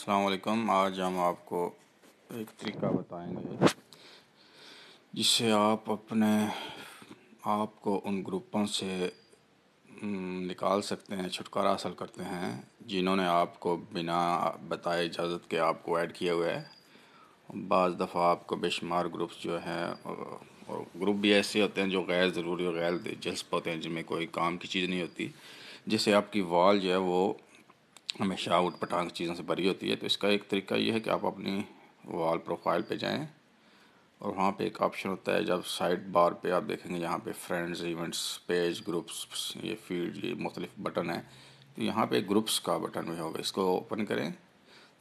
अस्सलाम वालेकुम। आज हम आपको एक तरीका बताएंगे जिससे आप अपने आप को उन ग्रुपों से निकाल सकते हैं, छुटकारा हासिल करते हैं जिन्होंने आपको बिना बताए इजाज़त के आपको ऐड किया हुआ है। बाज़ दफ़ा आपको बेशुमार ग्रुप्स जो हैं और ग्रुप भी ऐसे होते हैं जो गैर ज़रूरी और गैर दिलचस्प होते हैं, जिनमें कोई काम की चीज़ नहीं होती, जिससे आपकी वॉल जो है वो हमेशा आउट पटांग चीज़ों से भरी होती है। तो इसका एक तरीका ये है कि आप अपनी वॉल प्रोफाइल पे जाएं और वहाँ पे एक ऑप्शन होता है, जब साइड बार पे आप देखेंगे यहाँ पे फ्रेंड्स, इवेंट्स, पेज, ग्रुप्स, ये फील्ड, ये मुख्तलिफ बटन है। तो यहाँ पे ग्रुप्स का बटन भी होगा, इसको ओपन करें।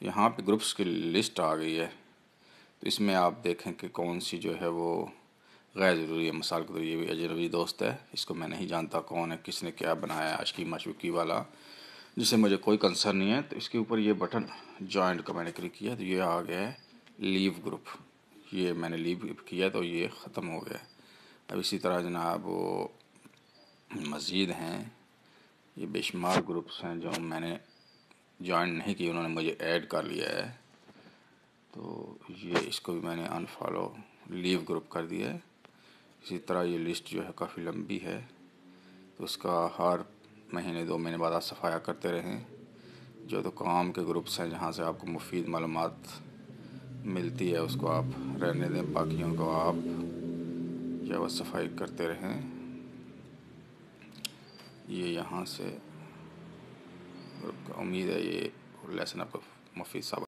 यहाँ पे ग्रुप्स की लिस्ट आ गई है। तो इसमें आप देखें कि कौन सी जो है वो गैर ज़रूरी है। मिसाल के तौर ये भी अजनबी दोस्त है, इसको मैं नहीं जानता कौन है, किसने क्या बनाया है, आशिकी माशूकी वाला, जिससे मुझे कोई कंसर्न नहीं है। तो इसके ऊपर ये बटन जॉइंट का मैंने क्लिक किया तो ये आ गया है लीव ग्रुप। ये मैंने लीव किया तो ये ख़त्म हो गया। अब इसी तरह जनाब वो मज़ीद हैं, ये बेशुमार ग्रुप्स हैं जो मैंने जॉइन नहीं किए, उन्होंने मुझे ऐड कर लिया है। तो ये इसको भी मैंने अनफॉलो, लीव ग्रुप कर दिया है। इसी तरह ये लिस्ट जो है काफ़ी लंबी है, तो उसका हर महीने 2 महीने बाद आप सफाया करते रहें। जो तो काम के ग्रुप्स हैं जहाँ से आपको मुफीद मालूमात मिलती है उसको आप रहने दें, बाकियों को आप जो है सफाई करते रहें। ये यहाँ से ग्रुप का उम्मीद है ये लेसन आपको मुफीद साबित